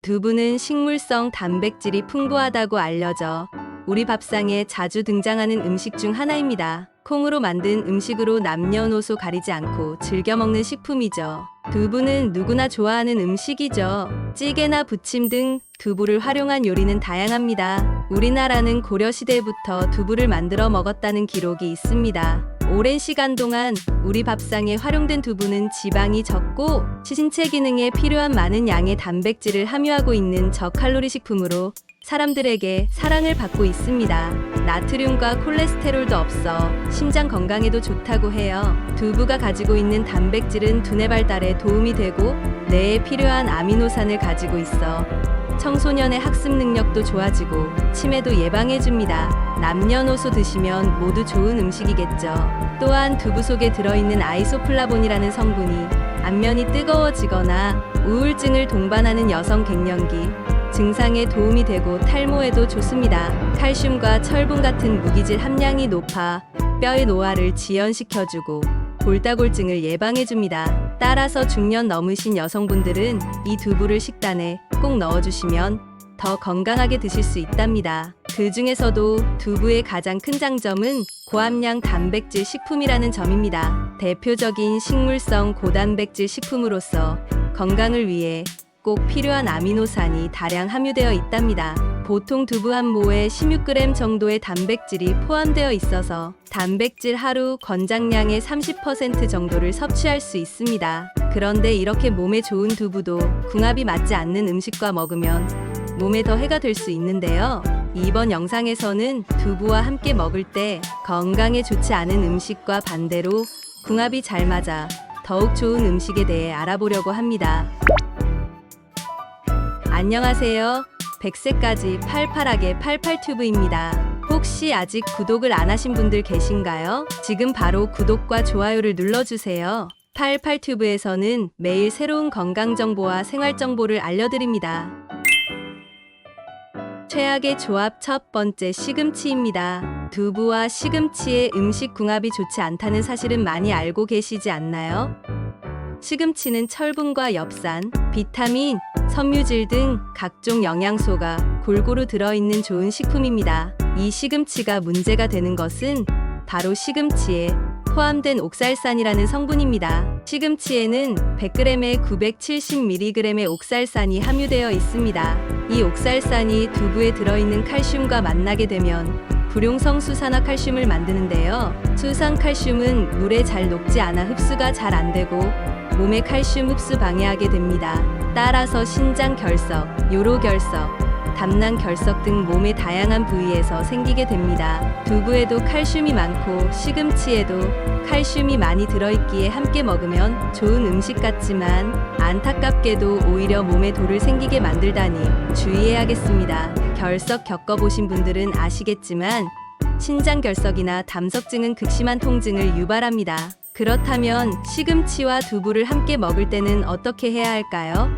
두부는 식물성 단백질이 풍부하다고 알려져 우리 밥상에 자주 등장하는 음식 중 하나입니다. 콩으로 만든 음식으로 남녀노소 가리지 않고 즐겨 먹는 식품이죠. 두부는 누구나 좋아하는 음식이죠. 찌개나 부침 등 두부를 활용한 요리는 다양합니다. 우리나라는 고려시대부터 두부를 만들어 먹었다는 기록이 있습니다. 오랜 시간 동안 우리 밥상에 활용된 두부는 지방이 적고 신체 기능에 필요한 많은 양의 단백질을 함유하고 있는 저칼로리 식품으로 사람들에게 사랑을 받고 있습니다. 나트륨과 콜레스테롤도 없어 심장 건강에도 좋다고 해요. 두부가 가지고 있는 단백질은 두뇌 발달에 도움이 되고 뇌에 필요한 아미노산을 가지고 있어 청소년의 학습 능력도 좋아지고 치매도 예방해줍니다. 남녀노소 드시면 모두 좋은 음식이겠죠. 또한 두부 속에 들어있는 아이소플라본이라는 성분이 안면이 뜨거워지거나 우울증을 동반하는 여성 갱년기 증상에 도움이 되고 탈모에도 좋습니다. 칼슘과 철분 같은 무기질 함량이 높아 뼈의 노화를 지연시켜주고 골다골증을 예방해줍니다. 따라서 중년 넘으신 여성분들은 이 두부를 식단에 꼭 넣어주시면 더 건강하게 드실 수 있답니다. 그 중에서도 두부의 가장 큰 장점은 고함량 단백질 식품이라는 점입니다. 대표적인 식물성 고단백질 식품으로서 건강을 위해 꼭 필요한 아미노산이 다량 함유되어 있답니다. 보통 두부 한 모에 16g 정도의 단백질이 포함되어 있어서 단백질 하루 권장량의 30% 정도를 섭취할 수 있습니다. 그런데 이렇게 몸에 좋은 두부도 궁합이 맞지 않는 음식과 먹으면 몸에 더 해가 될 수 있는데요. 이번 영상에서는 두부와 함께 먹을 때 건강에 좋지 않은 음식과 반대로 궁합이 잘 맞아 더욱 좋은 음식에 대해 알아보려고 합니다. 안녕하세요. 100세까지 팔팔하게 팔팔튜브입니다. 혹시 아직 구독을 안 하신 분들 계신가요? 지금 바로 구독과 좋아요를 눌러주세요. 팔팔튜브에서는 매일 새로운 건강정보와 생활정보를 알려드립니다. 최악의 조합 첫 번째 시금치입니다. 두부와 시금치의 음식 궁합이 좋지 않다는 사실은 많이 알고 계시지 않나요? 시금치는 철분과 엽산, 비타민, 섬유질 등 각종 영양소가 골고루 들어있는 좋은 식품입니다. 이 시금치가 문제가 되는 것은 바로 시금치에 포함된 옥살산이라는 성분입니다. 시금치에는 100g에 970mg의 옥살산이 함유되어 있습니다. 이 옥살산이 두부에 들어있는 칼슘과 만나게 되면 불용성 수산화칼슘을 만드는데요. 수산칼슘은 물에 잘 녹지 않아 흡수가 잘 안 되고 몸의 칼슘 흡수 방해하게 됩니다. 따라서 신장 결석, 요로 결석, 담낭 결석 등 몸의 다양한 부위에서 생기게 됩니다. 두부에도 칼슘이 많고 시금치에도 칼슘이 많이 들어있기에 함께 먹으면 좋은 음식 같지만 안타깝게도 오히려 몸에 돌을 생기게 만들다니 주의해야겠습니다. 결석 겪어보신 분들은 아시겠지만 신장 결석이나 담석증은 극심한 통증을 유발합니다. 그렇다면 시금치와 두부를 함께 먹을 때는 어떻게 해야 할까요?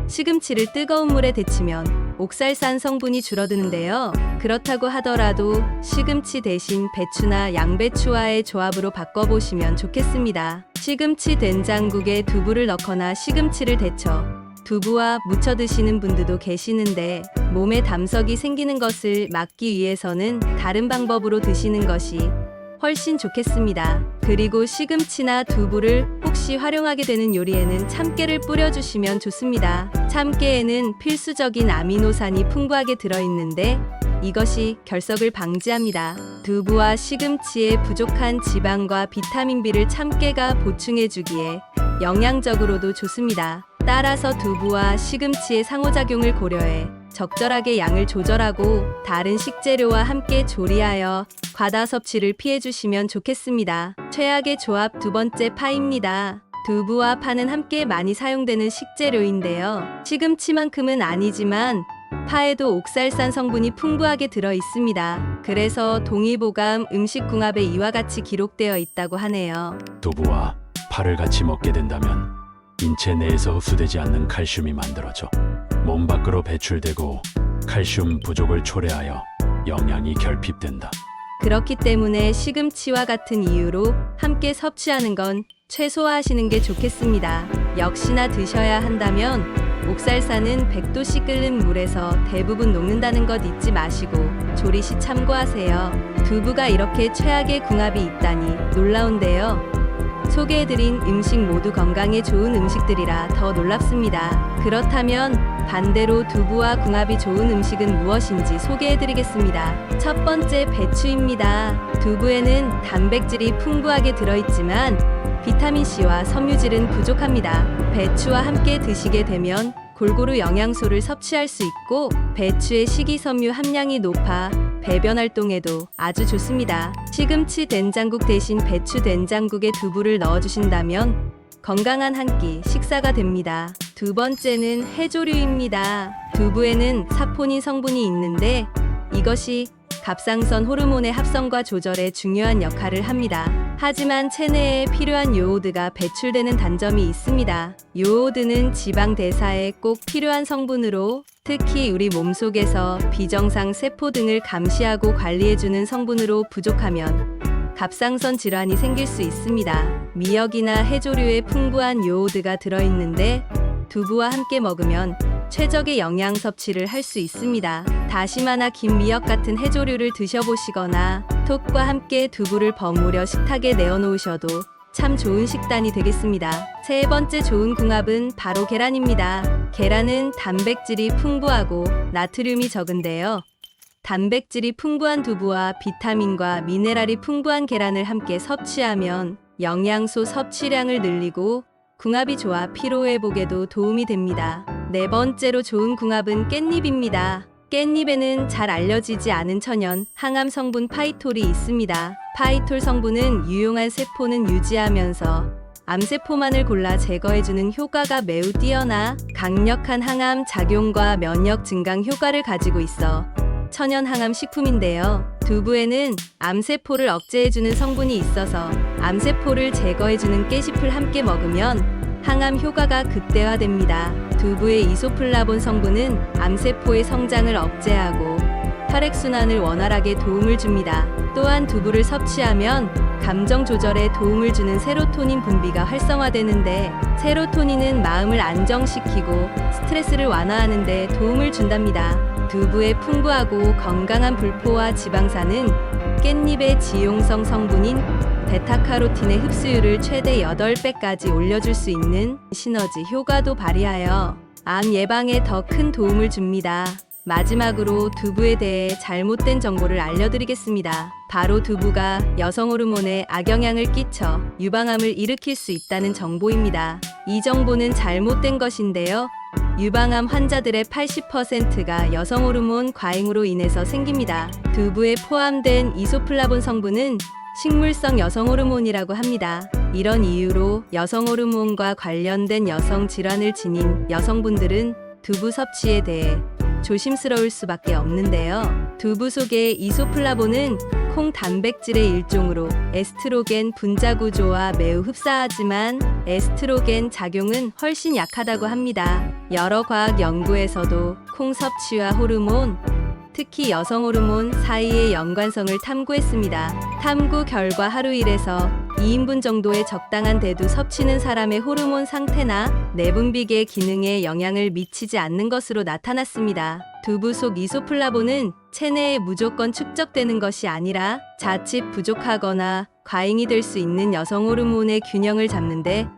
시금치를 뜨거운 물에 데치면 옥살산 성분이 줄어드는데요. 그렇다고 하더라도 시금치 대신 배추나 양배추와의 조합으로 바꿔보시면 좋겠습니다. 시금치 된장국에 두부를 넣거나 시금치를 데쳐 두부와 무쳐 드시는 분들도 계시는데 몸에 담석이 생기는 것을 막기 위해서는 다른 방법으로 드시는 것이 훨씬 좋겠습니다. 그리고 시금치나 두부를 혹시 활용하게 되는 요리에는 참깨를 뿌려주시면 좋습니다. 참깨에는 필수적인 아미노산이 풍부하게 들어있는데 이것이 결석을 방지합니다. 두부와 시금치의 부족한 지방과 비타민 B를 참깨가 보충해주기에 영양적으로도 좋습니다. 따라서 두부와 시금치의 상호작용을 고려해 적절하게 양을 조절하고 다른 식재료와 함께 조리하여 과다 섭취를 피해주시면 좋겠습니다. 최악의 조합 두 번째 파입니다. 두부와 파는 함께 많이 사용되는 식재료인데요. 시금치만큼은 아니지만 파에도 옥살산 성분이 풍부하게 들어 있습니다. 그래서 동의보감 음식궁합에 이와 같이 기록되어 있다고 하네요. 두부와 파를 같이 먹게 된다면 인체 내에서 흡수되지 않는 칼슘이 만들어져 몸 밖으로 배출되고 칼슘 부족을 초래하여 영양이 결핍된다. 그렇기 때문에 시금치와 같은 이유로 함께 섭취하는 건 최소화하시는 게 좋겠습니다. 역시나 드셔야 한다면 옥살사는 100도씨 끓는 물에서 대부분 녹는다는 것 잊지 마시고 조리 시 참고하세요. 두부가 이렇게 최악의 궁합이 있다니 놀라운데요. 소개해드린 음식 모두 건강에 좋은 음식들이라 더 놀랍습니다. 그렇다면 반대로 두부와 궁합이 좋은 음식은 무엇인지 소개해드리겠습니다. 첫 번째, 배추입니다. 두부에는 단백질이 풍부하게 들어있지만 비타민C와 섬유질은 부족합니다. 배추와 함께 드시게 되면 골고루 영양소를 섭취할 수 있고 배추의 식이섬유 함량이 높아 배변 활동에도 아주 좋습니다. 시금치 된장국 대신 배추 된장국에 두부를 넣어주신다면 건강한 한 끼 식사가 됩니다. 두 번째는 해조류입니다. 두부에는 사포닌 성분이 있는데 이것이 갑상선 호르몬의 합성과 조절에 중요한 역할을 합니다. 하지만 체내에 필요한 요오드가 배출되는 단점이 있습니다. 요오드는 지방 대사에 꼭 필요한 성분으로 특히 우리 몸속에서 비정상 세포 등을 감시하고 관리해주는 성분으로 부족하면 갑상선 질환이 생길 수 있습니다. 미역이나 해조류에 풍부한 요오드가 들어있는데 두부와 함께 먹으면 최적의 영양 섭취를 할 수 있습니다. 다시마나 긴 미역 같은 해조류를 드셔보시거나 톡과 함께 두부를 버무려 식탁에 내어놓으셔도 참 좋은 식단이 되겠습니다. 세 번째 좋은 궁합은 바로 계란입니다. 계란은 단백질이 풍부하고 나트륨이 적은데요. 단백질이 풍부한 두부와 비타민과 미네랄이 풍부한 계란을 함께 섭취하면 영양소 섭취량을 늘리고 궁합이 좋아 피로회복에도 도움이 됩니다. 네 번째로 좋은 궁합은 깻잎입니다. 깻잎에는 잘 알려지지 않은 천연 항암 성분 파이톨이 있습니다. 파이톨 성분은 유용한 세포는 유지하면서 암세포만을 골라 제거해주는 효과가 매우 뛰어나 강력한 항암 작용과 면역 증강 효과를 가지고 있어 천연 항암 식품인데요. 두부에는 암세포를 억제해주는 성분이 있어서 암세포를 제거해주는 깨잎을 함께 먹으면 항암 효과가 극대화됩니다. 두부의 이소플라본 성분은 암세포의 성장을 억제하고 혈액순환을 원활하게 도움을 줍니다. 또한 두부를 섭취하면 감정 조절에 도움을 주는 세로토닌 분비가 활성화되는데 세로토닌은 마음을 안정시키고 스트레스를 완화하는 데 도움을 준답니다. 두부의 풍부하고 건강한 불포화 지방산은 깻잎의 지용성 성분인 베타카로틴의 흡수율을 최대 8배까지 올려줄 수 있는 시너지 효과도 발휘하여 암 예방에 더 큰 도움을 줍니다. 마지막으로 두부에 대해 잘못된 정보를 알려드리겠습니다. 바로 두부가 여성 호르몬에 악영향을 끼쳐 유방암을 일으킬 수 있다는 정보입니다. 이 정보는 잘못된 것인데요. 유방암 환자들의 80%가 여성 호르몬 과잉으로 인해서 생깁니다. 두부에 포함된 이소플라본 성분은 식물성 여성 호르몬이라고 합니다. 이런 이유로 여성 호르몬과 관련된 여성 질환을 지닌 여성분들은 두부 섭취에 대해 조심스러울 수밖에 없는데요. 두부 속의 이소플라본은 콩 단백질의 일종으로 에스트로겐 분자 구조와 매우 흡사하지만 에스트로겐 작용은 훨씬 약하다고 합니다. 여러 과학 연구에서도 콩 섭취와 호르몬, 특히 여성 호르몬 사이의 연관성을 탐구했습니다. 탐구 결과 하루 1에서 2인분 정도의 적당한 대두 섭취는 사람의 호르몬 상태나 내분비계 기능에 영향을 미치지 않는 것으로 나타났습니다. 두부 속 이소플라본은 체내에 무조건 축적되는 것이 아니라 자칫 부족하거나 과잉이 될 수 있는 여성 호르몬의 균형을 잡는데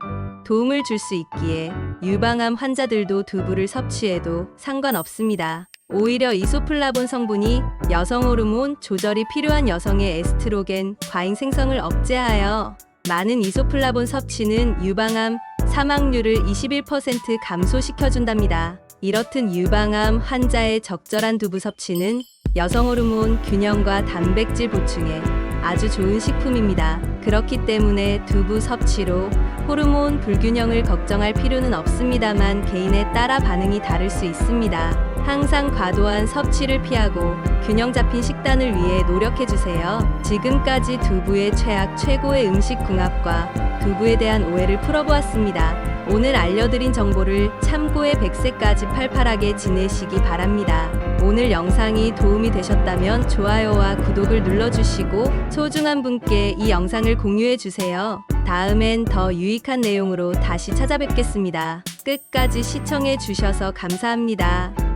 도움을 줄 수 있기에 유방암 환자들도 두부를 섭취해도 상관없습니다. 오히려 이소플라본 성분이 여성 호르몬 조절이 필요한 여성의 에스트로겐 과잉 생성을 억제하여 많은 이소플라본 섭취는 유방암 사망률을 21% 감소시켜준답니다. 이렇듯 유방암 환자의 적절한 두부 섭취는 여성 호르몬 균형과 단백질 보충에 아주 좋은 식품입니다. 그렇기 때문에 두부 섭취로 호르몬 불균형을 걱정할 필요는 없습니다만 개인에 따라 반응이 다를 수 있습니다. 항상 과도한 섭취를 피하고 균형 잡힌 식단을 위해 노력해주세요. 지금까지 두부의 최악 최고의 음식 궁합과 두부에 대한 오해를 풀어보았습니다. 오늘 알려드린 정보를 참고해 100세까지 팔팔하게 지내시기 바랍니다. 오늘 영상이 도움이 되셨다면 좋아요와 구독을 눌러주시고 소중한 분께 이 영상을 공유해주세요. 다음엔 더 유익한 내용으로 다시 찾아뵙겠습니다. 끝. 끝까지 시청해 주셔서 감사합니다.